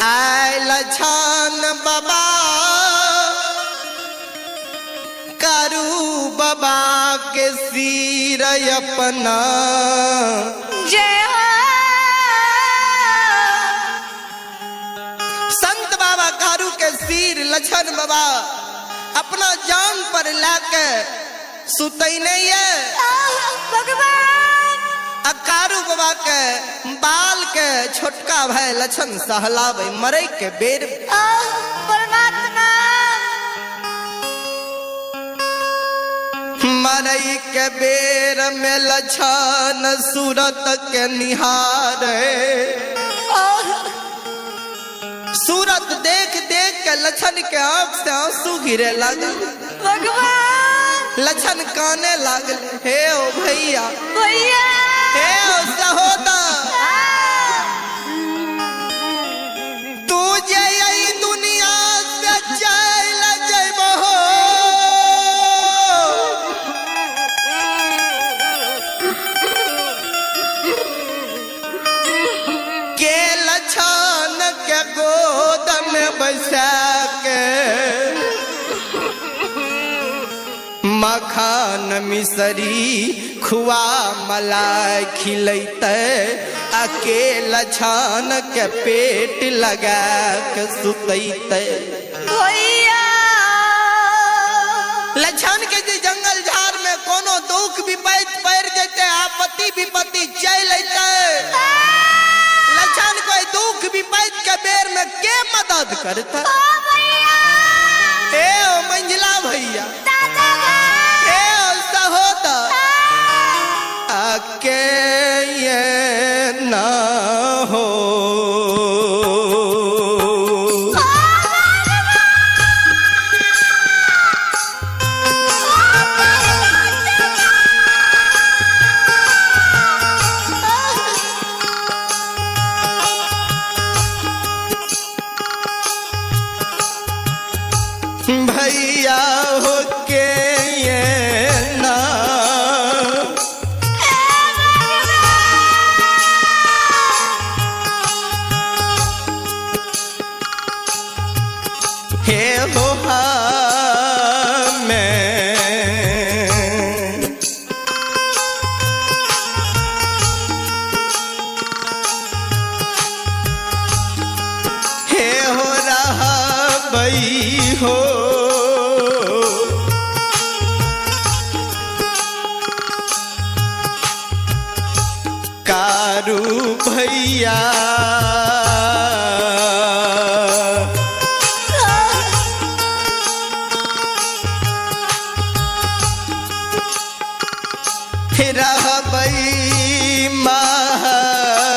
आय लछन बाबा कारू बाबा के सिर अपना जय हो। संत बाबा कारू के सिर लछन बाबा अपना जान पर लाके सुतैने भगवान अकारू बाबा के बाल के छोटका भाई लछन सहलावे मरे के बेर परमात्मा मरई के बेर में लछन सूरत के निहारे सूरत देख देख के लछन के आंख से आंसू गिरे लगा भगवान लछन काने लागल हे ओ भैया भैया हे ओ सहोदर तू जे यही दुनिया से चल जइबो के लछन के गोद में बैसा के मखान मिसरी खुआ मलाई खिलैते अकेला छान के पेट लगा के सुतैते भैया लछन के जे जंगल झाड़ में कोनो दुख विपैत पड़ जेते आपत्ति विपत्ति चल अइते लछन कोई दुख विपैत के बेर में के मदद करता ए ओ मंजिला भैया के ये ना हो भैया हो के ये ना हे हो मैं हे हो रहा बई हो कारू भैया रहबई महपूरा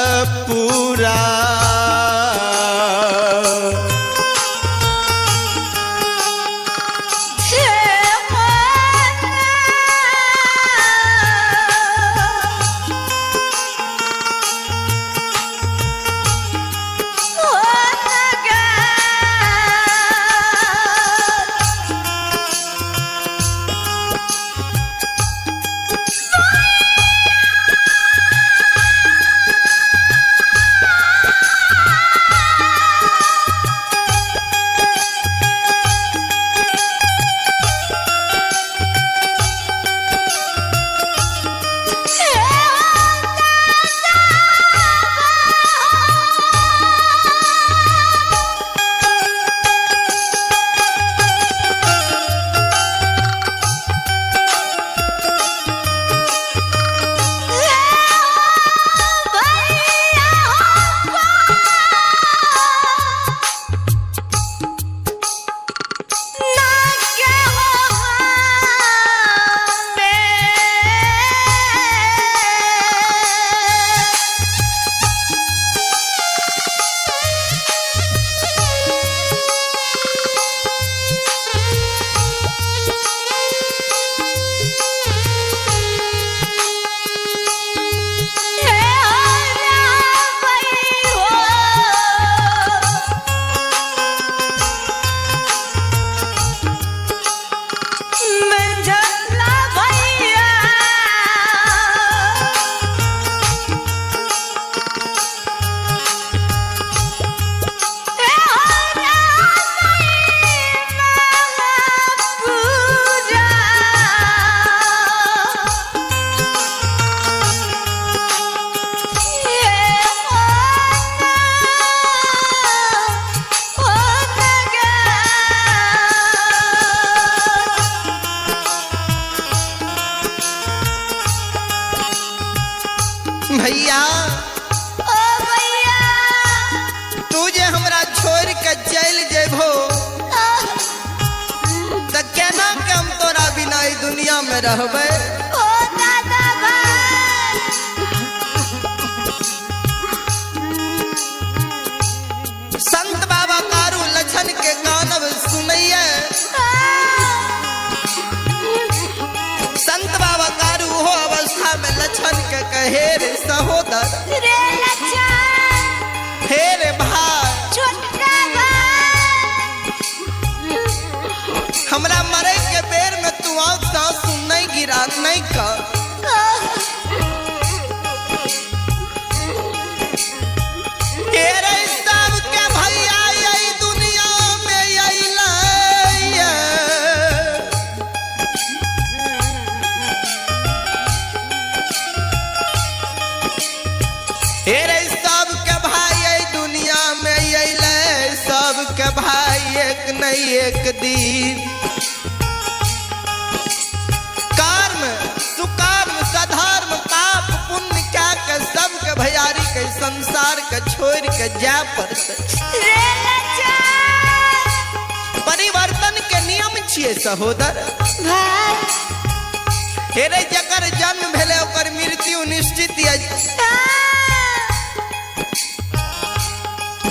रहबे। ओ दादा भाई संत बाबा कारू लछन के गानव सुनैया। संत बाबा कारू हो अवस्था में लछन के कहे रे सहोदर रे लछन हे रे भाई छोटका भाई हमरा मरे के बेर में तू आँख सांस नहीं गिरा नहीं कर। हे रे सब के भैया यही दुनिया में यही लाया। हे रे सब के भाई यही दुनिया में यही लाया। सब के भाई एक नहीं एक दिन कर्म सुकर्म सधर्म पाप पुण्य क्या के सब के भैयारी के संसार के छोड़ के जा पड़ते। रे लछन परिवर्तन के नियम छिए सहोदर। भाई हे रे जकर जन्म भेले ओकर मृत्यु निश्चित है।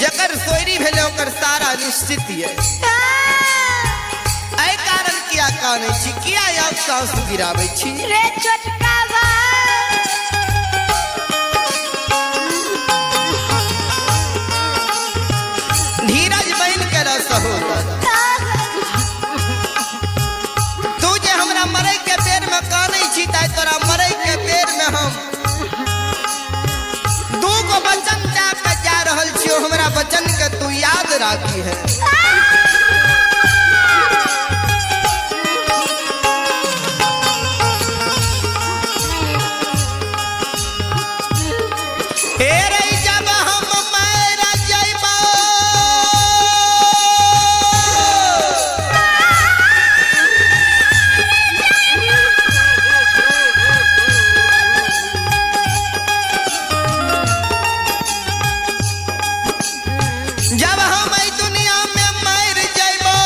जकर सोयरी भेले ओकर सारा निश्चित है। एहि कारण किया कानै छी किया आप सांस गिराबै छी। रे छोटका भाई धीरज बन के रह सहोदर। तू जे हमरा मरे के बेर में कानै छी ताई तोरा मरे के बेर में हम दू गो वचन जा के जा रहल छियो। हमरा वचन के तू याद राखी है। हे रे जब हम मर जइबो जब हम ई दुनिया में मर जइबो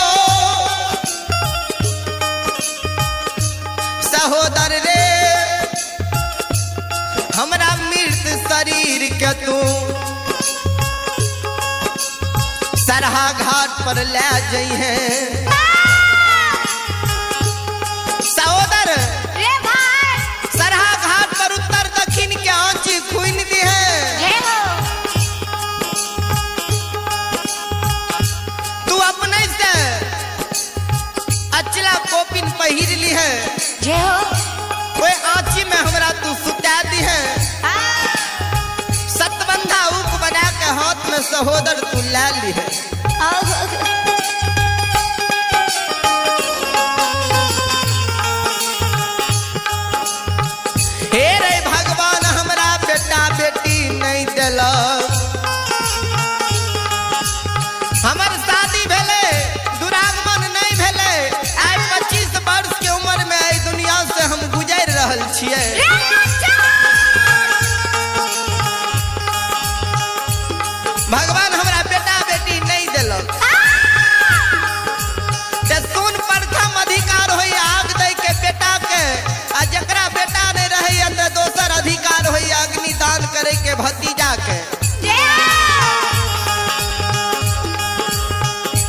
सहोदर रे हमरा मृत शरीर के तू सरहा घाट पर ले जइहे। सहोदर रे भाई सरहा घाट पर उत्तर दक्षिण के आंची खुइन दिहे। हे हो तू अपने से अचला कोपिन पहिर ली है। जे हो कोई आंची में हमरा तू सुता दी है। सतबंधा ऊक बना के हाथ में सहोदर तू ले ली है। हे रे भगवान हमरा बेटा बेटी नहीं दिलक। हमर शादी भेले दुरागमन नहीं भेले। आइ 25 वर्ष के उम्र में एहि दुनिया से हम गुजर रहल छियै। भगवान हमरा बेटा बेटी नहीं दिलक। ते सुन प्रथम अधिकार होई आग दे के बेटा के आ जकरा बेटा नहीं रहे ते दोसर अधिकार होई अग्नि दान करे के भतीजा के।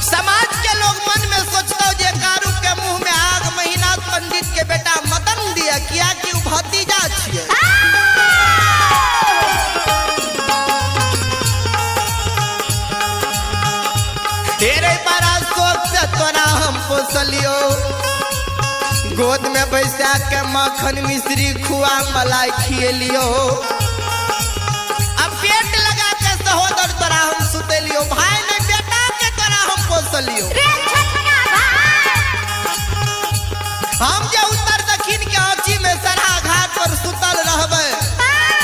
समाज के लोग मन में सोचता जे कारू के मुंह में आग महीनाथ पंडित के बेटा मदन दिया किया कि उ भतीजा छिए। तेरे बड़ा शौक से तोरा हम पोसलियो। गोद में बैसा के माखन मिश्री खुआ मलाई खिएलियो। अब पेट लगा के सहोदर तोरा हम सुतेलियो। भाई ने बेटा के तोरा हम पोसलियो। हम जे उत्तर दक्षिण के आंची में सरहा घाट पर सुतल रहबे।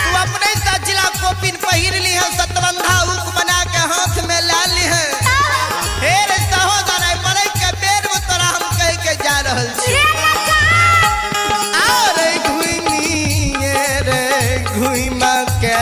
तू अपने से जिला कोपिन पहिर ली है। सतबंधा ऊक बना के हाथ में ले ली है। हे रे सहोदर मरे के बेर में तोरा हम कह के जा रहल छी। आओ रे घुइनी रे घुइमा के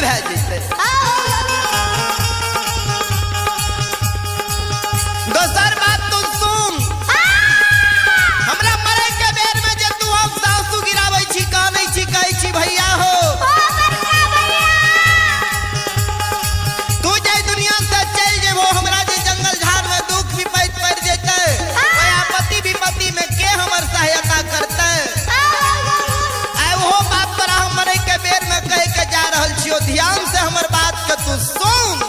भे जते। दोसर बात तू सुन, हमरा मरे के बेर में जे तू हम सासू गिराबै छी, कानै छी, कहै छी भैया हो तू जे दुनिया से चल जेबो, हमरा जे जंगल झाड़ में दुख विपैत पड़ जेते, ओए आपत्ति विपत्ति में के हमर सहायता करते। आइ वो बात तोरा हम मरे के बेर में कह के जा रहल छियो, ध्यान से हमर बात के तू सुन।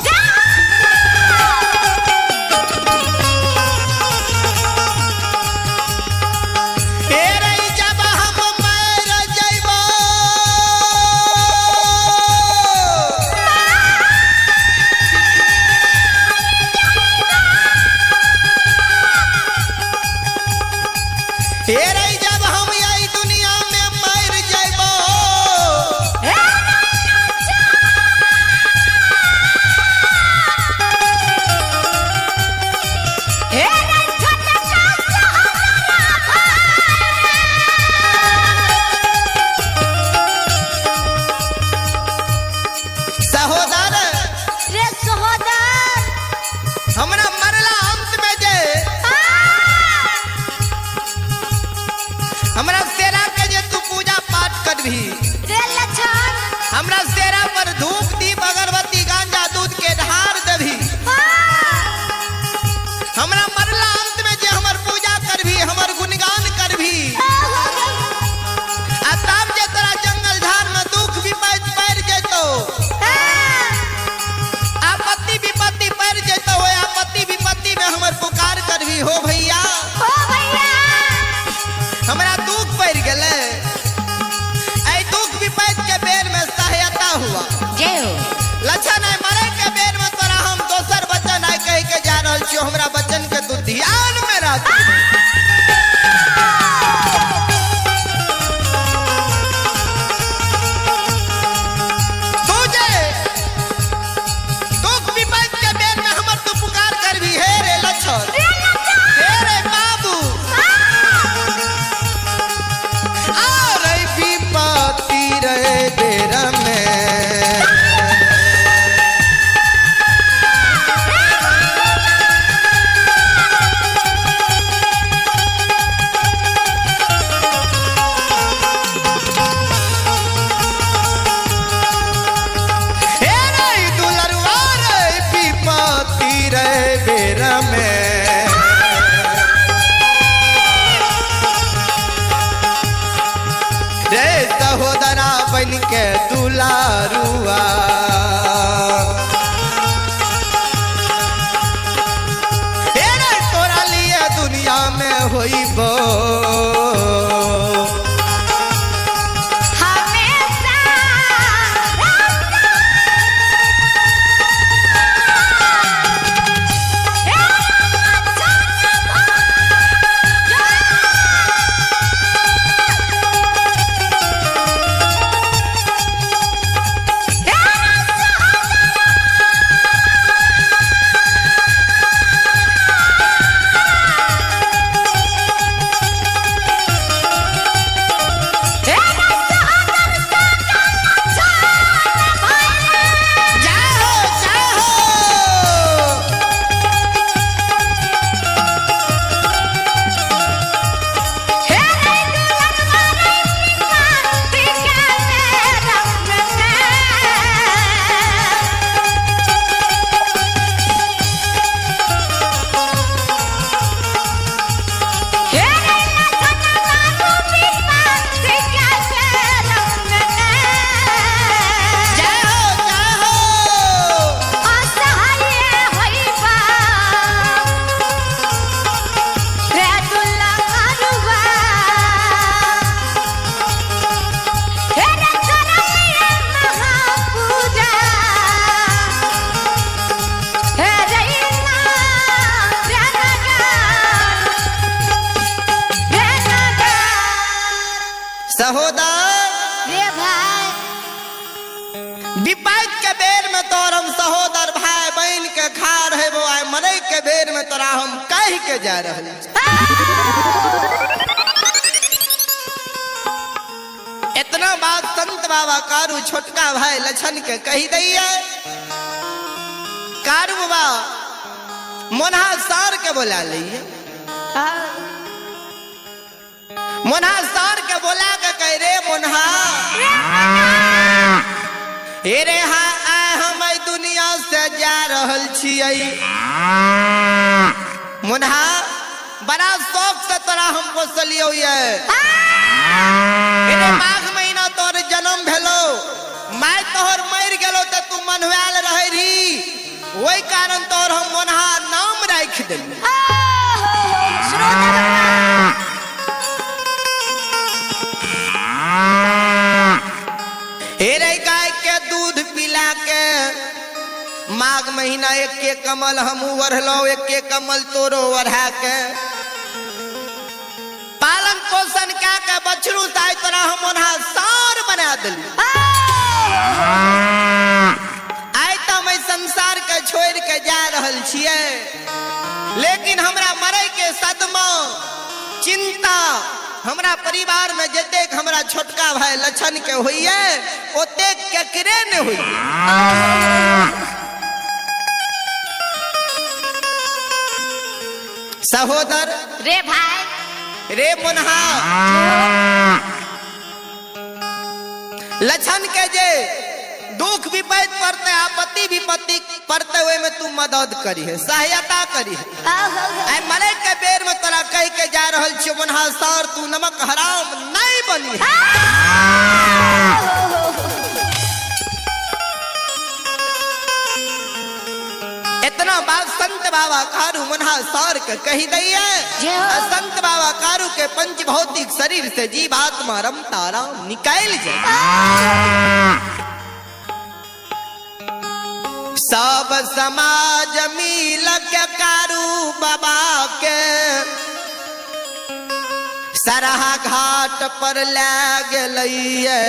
जब हम यही दुनिया में मर जाइबो, सहोदर रे सहोदर हमरा मरला अंत में जे हमरा सेरा के जे तू पूजा पाठ करबी, रे लछन हमरा सेरा पर धूप दीप अगरबत्ती गांजा दूध के ढार देबी, हमरा मरला अंत में जे हमर पूजा करबी, हमर गुणगान करबी, आ तब जे तोरा जंगल झाड़ में दुख विपत्ति पड़ जेतो, आपत्ति विपत्ति पड़ जेतो, ओए आपत्ति विपत्ति में हमर पुकार करबी, हो भैया हमरा दुख पड़ गेले, ऐ दुख विपत्ति के बेर में सहायता हुआ। जय हो लक्षण है मरे के बेर में तोरा हम दोसर वचन है कह के जा रहल छियो, हमरा वचन के तू ध्यान में रख। तू जे दुख विपत्ति के बेर में हमर तू पुकार करबी, हे रे लक्षण, हे रे बाबू, विपत्ति रहे बेर में, हे रे दुलरुआ रे विपत्ति रहे बेर में, रे सहोदरा बन के दुलारुआ, हे रे तोरा लिए दुनिया में होइबो, हमेशा सहोदर रे भाई विपैत के बेर में तोर हम सहोदर भाई बहन के खा रहे वो आए मरे के बेर में तोरा हम कह के जा रहे। इतना बात संत बाबा कारू छोटका भाई लछन के कही दैया कारू बाबा मोनहा सार के बोला लिये मोनहा सार के बोला के कह रे मोनहा हे रे हाँ हम दुनिया से जा रहल छियै मुन्हा बड़ा शौक से तोरा हम पोसलियो माघ महीना तोर जन्म भेलो माय तोहर मर गेलो तो तू मनहुआल रहे रही वही कारण तोहर हम मोनहा नाम राख देली हे रे गाय के दूध पिला के माघ महीना एक कमल हम ओढ़लो एक कमल तोरो ओढ़ा के पालन पोषण क्या के बछरू ताई तोरा हम ओन्हा सार बना दिली आइ तो मैं संसार के छोड़ के जा रहल छियै लेकिन हमरा मरे के सदमा चिंता हमरा परिवार में जतेक हमरा छोटका भाई लछन के होइए ओते केकरे ने होइए सहोदर रे भाई रे मुन्हा लछन के जे दुख विपैत पड़ते आपत्ति विपत्ति पड़ते हुए में तू मदद करी है सहायता करी है आई मरे के बेर में तोरा कह के जा रहल छी मुन्हा सर तू नमक हराम नहीं बनी है इतना बात संत बाबा कारू मुन्हा सर के कही दैया संत बाबा कारू के पंच भौतिक शरीर से जीवात्मा रमता राम निकाल जाए सब समाज मिल के कारू बाबा के सरहा घाट पर ले गेलैये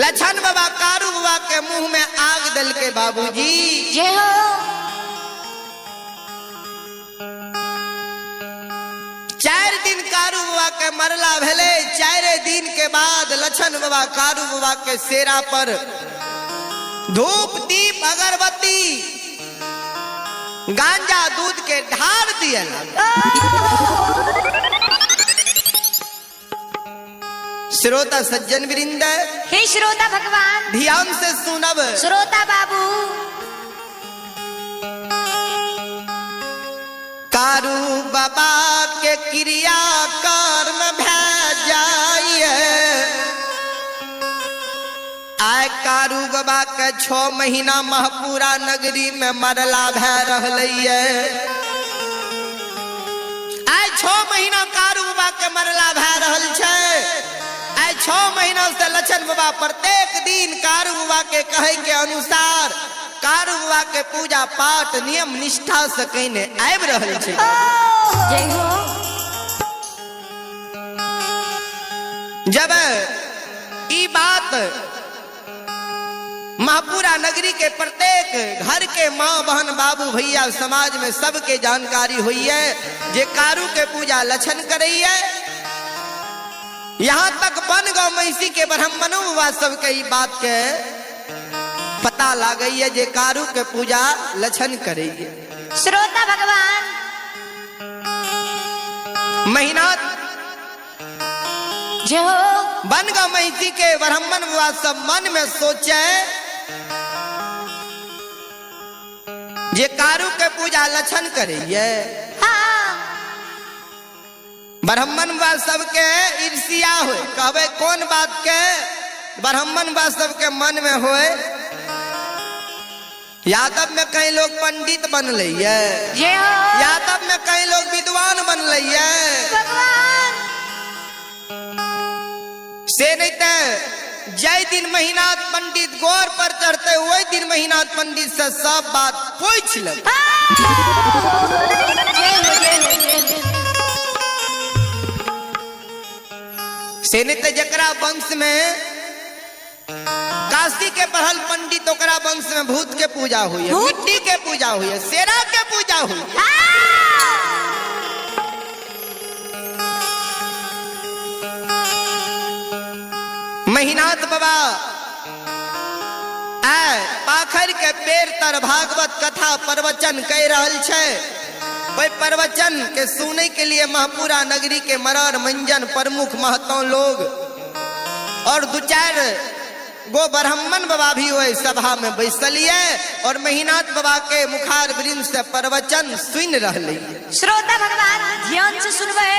लछन बाबा कारू बाबा के मुंह में आग दल के बाबूजी जय हो 4 दिन कारू बाबा के मरला भेले 4 दिन के बाद लछन बाबा कारू बाबा के सेरा पर धूप दीप अगरबत्ती गांजा दूध के ढार दिए श्रोता सज्जन वृंद हे श्रोता भगवान ध्यान से सुनब श्रोता बाबू कारू बाबा के क्रिया कर्म भेजाइए आय कारू बाबा के 6 महीना महपुरा नगरी में मरला भै रहलैये आय 6 महीना कारू बाबा के मरला भै रहल छै आय 6 महीना से लछन बाबा प्रत्येक दिन कारू बाबा के कहे के अनुसार कारू बाबा के पूजा पाठ नियम निष्ठा से कने आबि रहल छै जय हो जब ई बात महपुरा नगरी के प्रत्येक घर के माँ बहन बाबू भैया समाज में सबके जानकारी हुई है जे कारू के पूजा लछन करैया यहाँ तक बन गौ महिषी के ब्राह्मणों व सबके ई बात के पता लागई है जे कारू के पूजा लछन करेंगे श्रोता भगवान महीना जय हो बन गौ महिषी के ब्राह्मण व सब मन में सोचे जे कारू के पूजा लछन करेंगे ब्राह्मण बा सबके ईर्ष्या हो कहबे कौन बात के ब्राह्मण बा सबके मन में होए यादव में कई लोग पंडित बन लिये यादव में कई लोग विद्वान बन लिये से नहीं तो जय दिन महीनाथ पंडित गौर पर चढ़ते वही दिन महीनाथ पंडित से सब बात पूछ ले सेनित जकरा वंश में काशी के पढ़ल पंडित ओकरा वंश में भूत के पूजा हुई है मिट्टी के पूजा हुई है शेरा के पूजा हुई है महीनाथ बाबा पाखर के पेड़ तर भागवत कथा प्रवचन कह रहल छे। कोई प्रवचन के सुने के लिए महापुरा नगरी के मरार मंजन प्रमुख महतो लोग और दो चार गो ब्राह्मण बाबा भी हुए सभा में बैसलिए और महीनाथ बाबा के मुखार वृंद से प्रवचन सुन रहे। श्रोता भगवान ध्यान से सुनबे।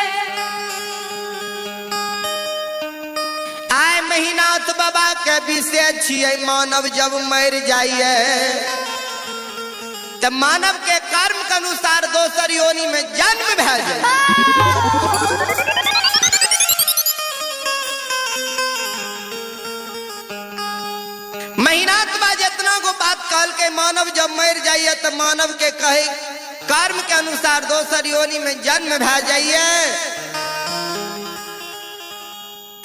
आय महीनाथ बाबा के विषय छिए मानव जब मर जाइए तब मानव के कर्म के अनुसार दोसर योनि में जन्म भै जाए। महीनाथ बा जितना को बात कहल के मानव जब मर जाइए तो मानव के कहे कर्म के अनुसार दोसर योनि में जन्म भै जाइए।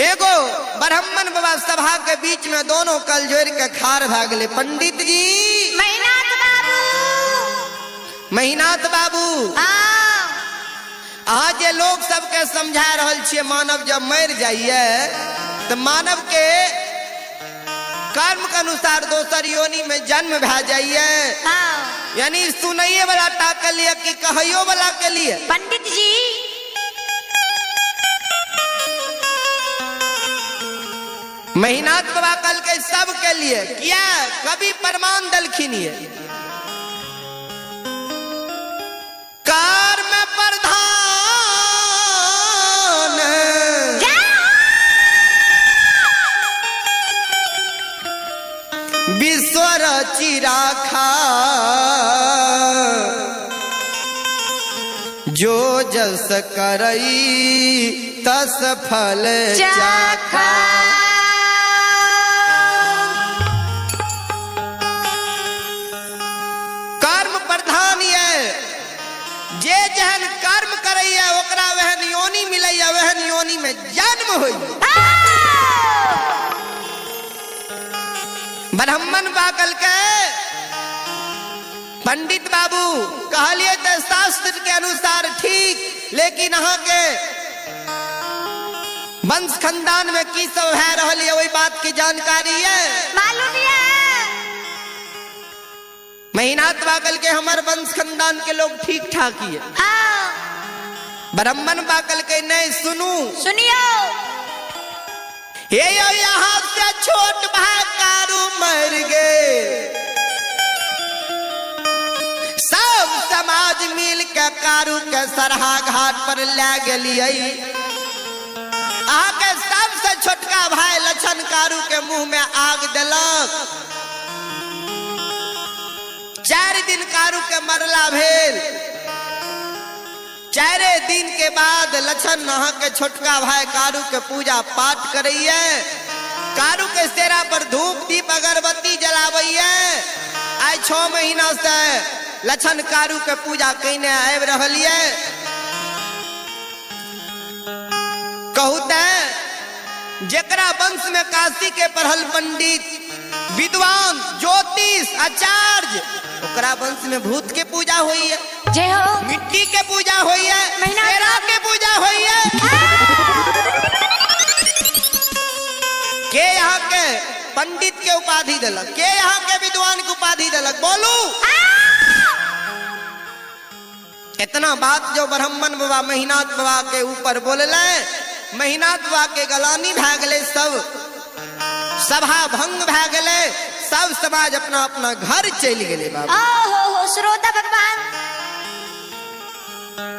एगो ब्राह्मण बाबा सभा के बीच में दोनों कल जोड़ के खार भै गए। पंडित जी महीनाथ बाबू, महीनाथ बाबू आज ये लोग सबके समझा रहल छिए मानव जब मर जाइए तो मानव के कर्म के अनुसार दोसर योनि में जन्म भै जाइए। यानी सुनइए वाला टा के लिए कि कहइयो वाला के लिए। पंडित जी महीनाथ बाबा कल के सब के लिए किया कभी प्रमाण दलखिन है। कर्म प्रधान विश्व रचि राखा जो जस करई तस फल चाखा। कर्म प्रधान ये जे जहन कर्म करैया ओकरा वहन योनि मिलैया वहन योनि में जन्म होई। ब्राह्मण बाकल के पंडित बाबू कहलिए तो शास्त्र के अनुसार ठीक, लेकिन अहाँ के वंश खानदान में की सब है रहल है वही बात की जानकारी है मालूम है। महीनाथ बाकल के हमार वंश खानदान के लोग ठीक ठाक ही है। ब्राह्मण बाकल के नहीं सुनू सुनियो। हे यहाँ से छोट भाई कारू मर गए सब समाज मिल के कारू के सरहा घाट पर ले गलिए। आके सबसे छोटका भाई लछन कारू के मुंह में आग दिलक। 4 दिन कारू के मरला भेल। 4 दिन के बाद लछन नहा के छोटका भाई कारू के पूजा पाठ करैये। कारू के सेरा पर धूप दीप अगरबत्ती जलावैये। आज 6 महीना से लछन कारू के पूजा कईने आब रहलिए। कहूते जेकरा वंश में काशी के पढ़ल पंडित विद्वान ज्योतिष आचार्य ओकरा वंश में भूत के पूजा हुई है, जय हो, मिट्टी के पूजा हुई है, शेरा के पूजा हुई है। के यहाँ के पंडित के उपाधि दिलक, के यहाँ के विद्वान के उपाधि दिलक, बोलू। इतना बात जो ब्राह्मण बाबा महीनाथ बाबा के ऊपर बोलले, महीनाथ बाबा के गलानी भै गए, सब सभा भंग भै गए, सब समाज अपना अपना घर चल गए। बाबा हो श्रोता भगवान,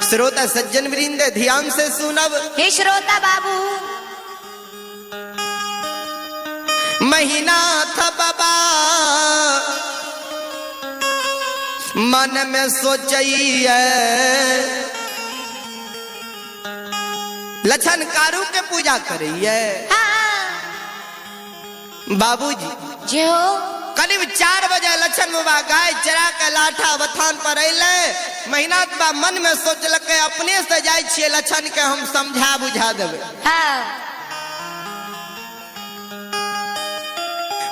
श्रोता सज्जन वृंद ध्यान से सुनब। हे श्रोता बाबू, महीनाथ बाबा मन में सोचिए लछन कारू के पूजा करिए। बाबूजी जय हो। करीब 4 बजे लछन बाबा गाय चरा के लाठा बथान पर अले। महीनाथ बाबा मन में सोचलक अपने से जाय छिए लछन के हम समझा बुझा देवे।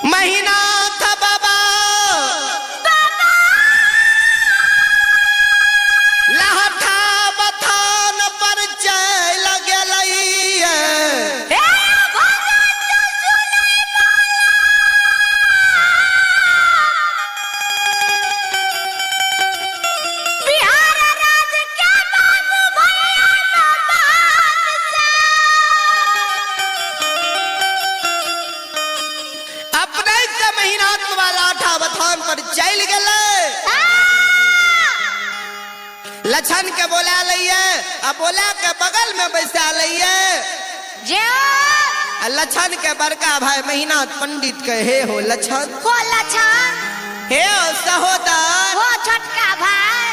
महीनाथ बाबा लाठा बथान पर चल गेलैये। बथान पर चल गए। लछन के बोला लिये, अब बोला के बगल में बैसा लिये। लछन के बड़का भाई मेहनाथ पंडित कहे हो लछन, हो लछन, हे सहोदर, हो छोटका भाई,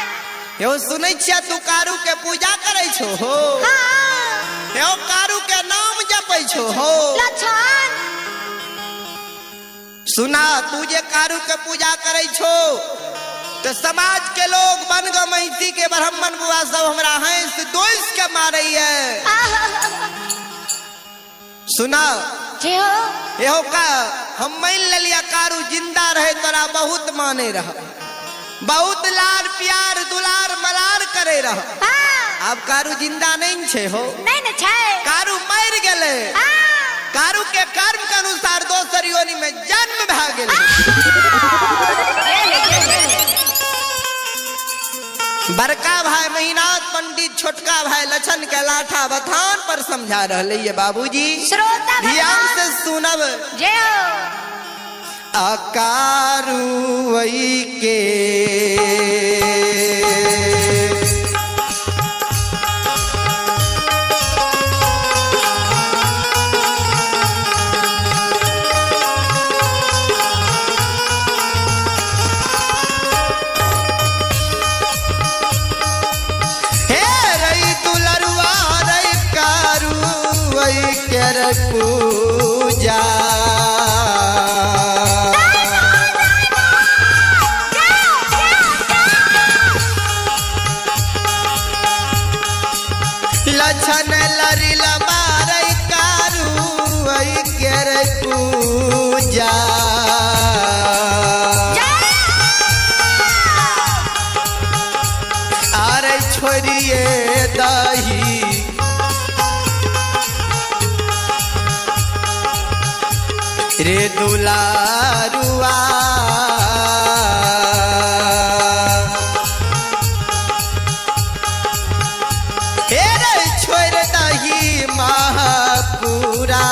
हे सुनै छिया तू कारू के पूजा करे छो हो, हाँ, हे कारू के नाम जपै छो हो लछन, सुना तू जे कारू के पूजा करे छो तो समाज के लोग बन गो महिषी के ब्राह्मण बुआ सब हमरा हंस दोष के मारे है। सुना यो का हम मान लिया कारू जिंदा रहे तोरा बहुत माने रह, बहुत लाड प्यार दुलार मलार करे रह। अब कारू जिंदा नहीं छे हो, नहीं न छे, कारू मर गेले। कारू के कर्म के अनुसार दोसर योनि में जन्म भ गेले। बड़का भाई मेहनाथ पंडित छोटका भाई लछन के लाठा बथान पर समझा रहे ये बाबूजी। श्रोता ध्यान से सुनब, जय हो अकारू वही के पूजा लछन लरिल बारई कारू केर पूजा अरे छोड़िए दही रे दुलारुआ हे रे छोड़ दही महापुरा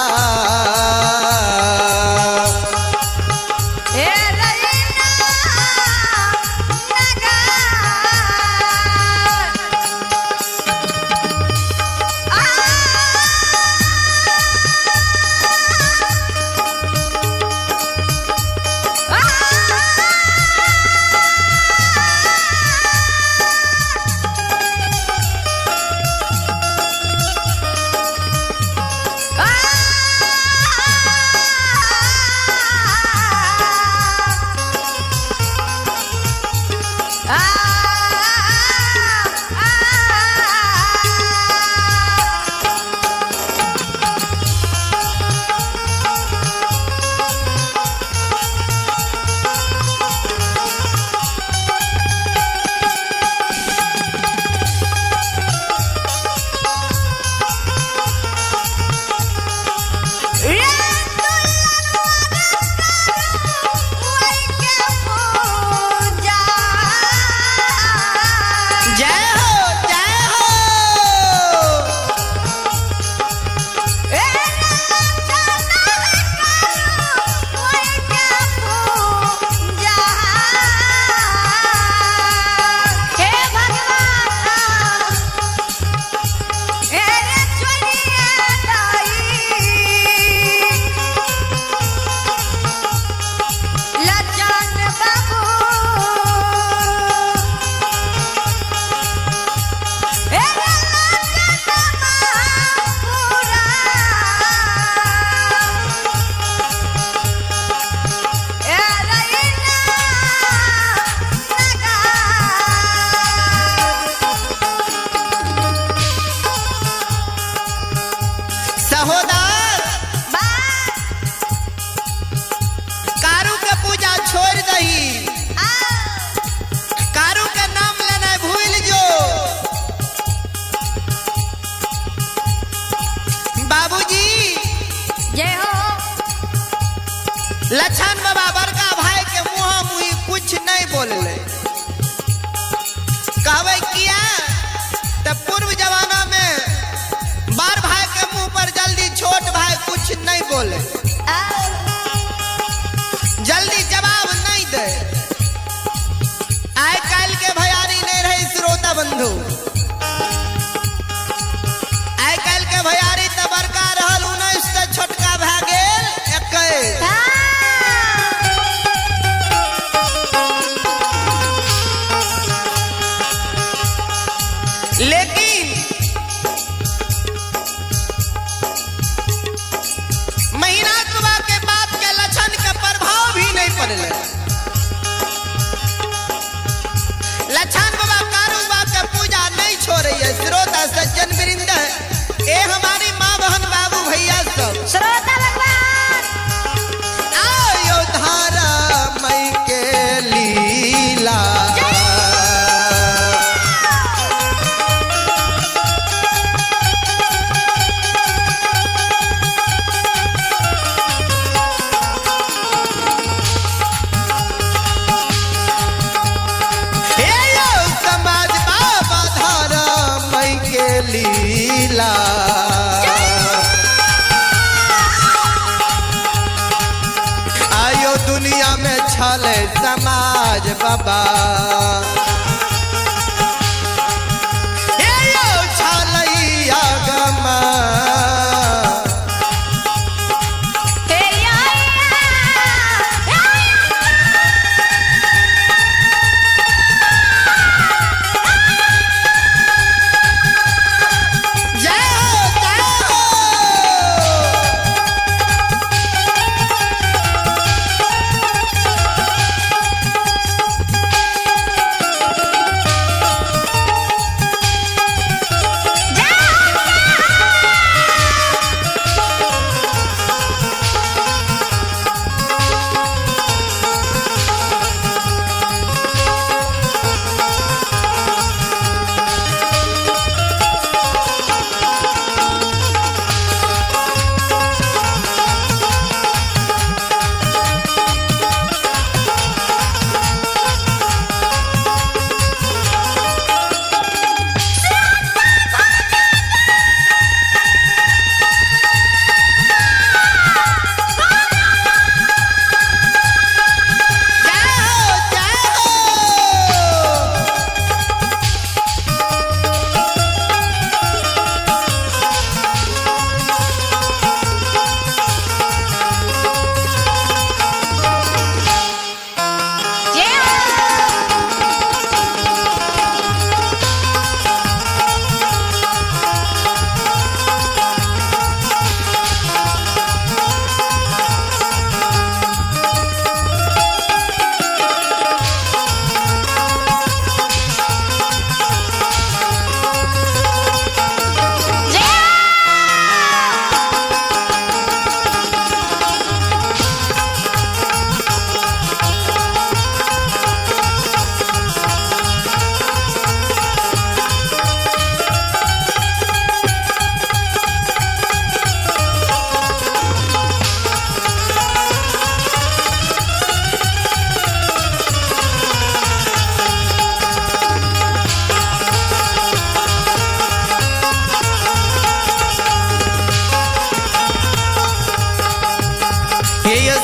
लछन बाबा बड़का भाई के मुँह मुही कुछ नहीं बोले। कहवे किया तब पूर्व जमाना में बार भाई के मुंह पर जल्दी छोट भाई कुछ नहीं बोले, जल्दी जवाब नहीं दे। कर ले। लछन बाबा कारू बाबा के पूजा नहीं छोड़ रही है। श्रोता सज्जन वृंद ए हमारी माँ बहन बाबू भैया सब श्रोता भगवान आयो धारा मई के लीला लीला आयो दुनिया में छले समाज बाबा यो छलैया गमा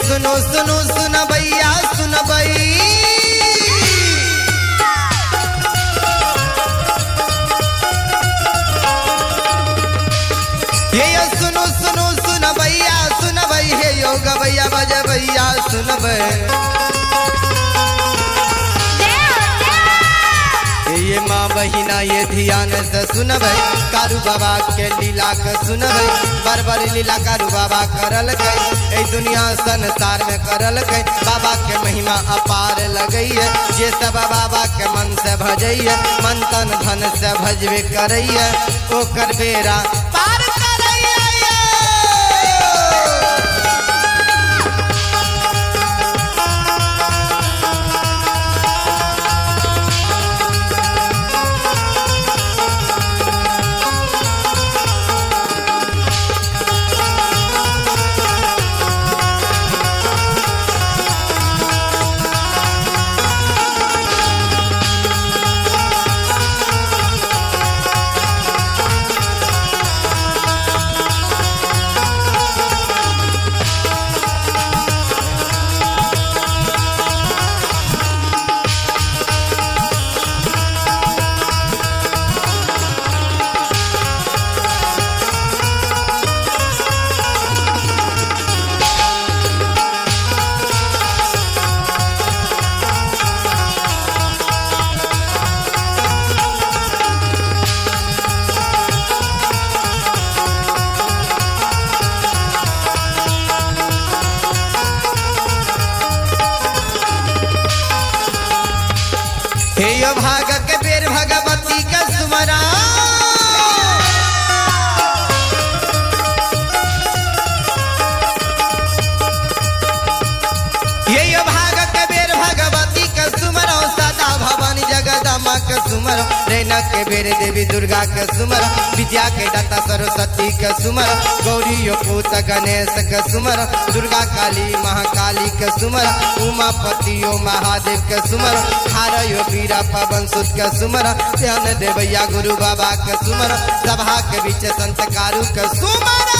सुनो सुनो सुन भैया सुन भई ये सुनो सुनो सुन भैया सुन भई हे योग भैया बज भैया सुन भई ये माँ बहिना ये ध्यान से सुन भई कारू बाबा के लीला के सुन भई बर बर लीला कारू बाबा करल गई ए दुनिया संसार में करल गई बाबा के महिमा अपार लगई है जे सब बाबा के मन से भजई है मन तन धन से भजबे करई है ओकर बेरा पार करई है। भाग के बेर भगवती के सुमरा ये भाग के बेर भगवती के सुमरो सदा भवानी जगदम्बा के सुमरो रैना के बेर देवी दुर्गा के सुमरो विद्या के दाता सरस्वती के सुमरो गौरी पूत गणेश के सुमरो दुर्गा काली महाकाली के सुमरो उमापति महादेव के सुमरो हारो वीरा पवन सुत के सुमरो ध्यान देवैया गुरु बाबा के सुमरो सभा के बीच संत कारु के सुमरो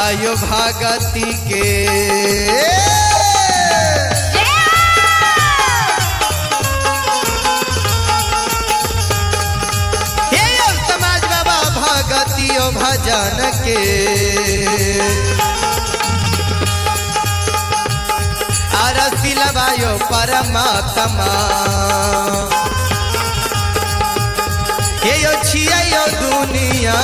आयो भागती के समाज बाबा भागती भजन के आरसी लबायो परमात्मा ये छियो दुनिया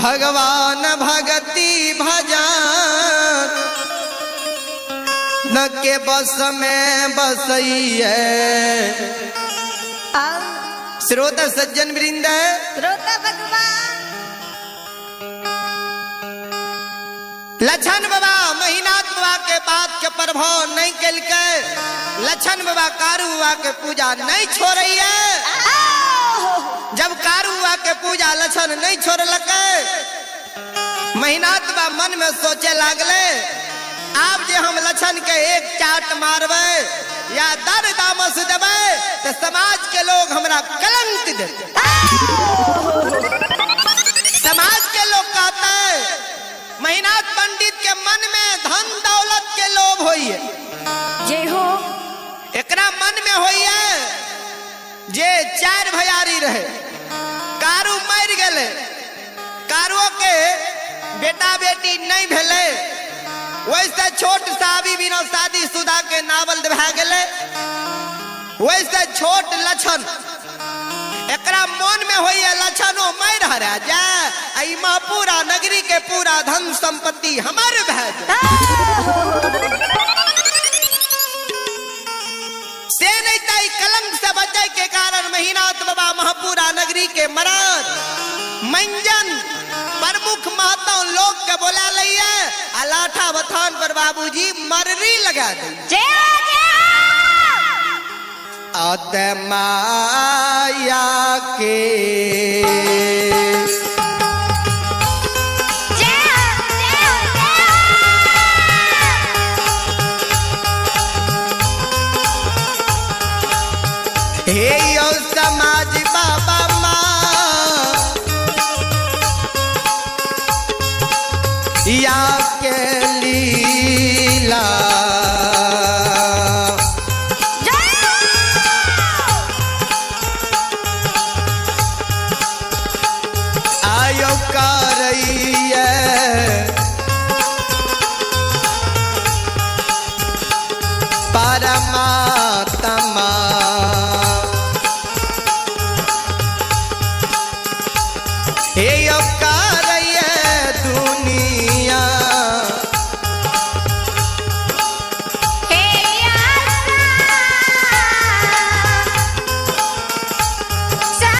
भगवान भगति भजन न के बस में बसइए श्रोता सज्जन वृंद श्रोता भगवान लक्षण बाबा महीनाथ बाबा के बात के प्रभाव नहीं कल के लक्षण बाबा कारू बाबा के पूजा नहीं छोड़िए जब कारू बाबा के पूजा लक्षण नहीं छोड़ लगे महीनाथ बाबा मन में सोचे लागले आप जे हम लक्षण के एक चाट मारबे या दर दामस देवे तो समाज के लोग हमरा कलंक दे समाज के लोग कहते महीनाथ पंडित के मन में धन दौलत के लोभ होइए जय हो एकरा मन में होइए जे 4 भैयारी रहे, कारू मर गए, कारुओ के बेटा बेटी नहीं भेले, वैसे छोट साहबी बिना शादी शुदा के नावल भे गए, वैसे छोट लक्षण एकरा मन में होइए लक्षणों मैं रह जा इमा पूरा नगरी के पूरा धन संपत्ति हमारे भे से नहीं ताई कलंक से बचे के कारण महीनाथ बाबा महापूरा नगरी के मराद मंजन प्रमुख महतो लोग के बोला लिया अलाठा बथान पर बाबूजी मर्री लगा दे माया के हे यो समाज बाबा माँ या के लीला आयो कर